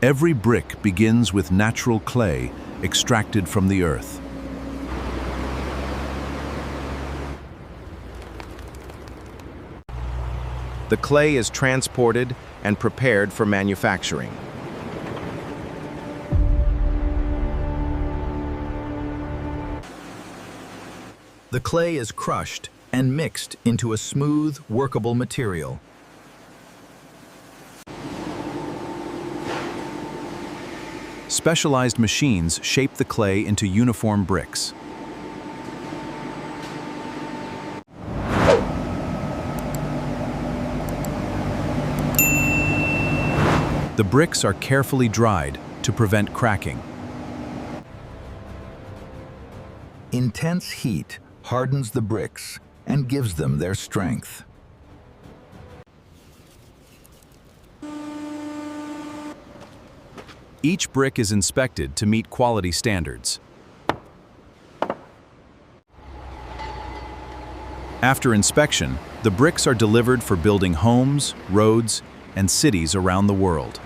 Every brick begins with natural clay extracted from the earth. The clay is transported and prepared for manufacturing. The clay is crushed and mixed into a smooth, workable material. Specialized machines shape the clay into uniform bricks. The bricks are carefully dried to prevent cracking. Intense heat hardens the bricks and gives them their strength. Each brick is inspected to meet quality standards. After inspection, the bricks are delivered for building homes, roads, and cities around the world.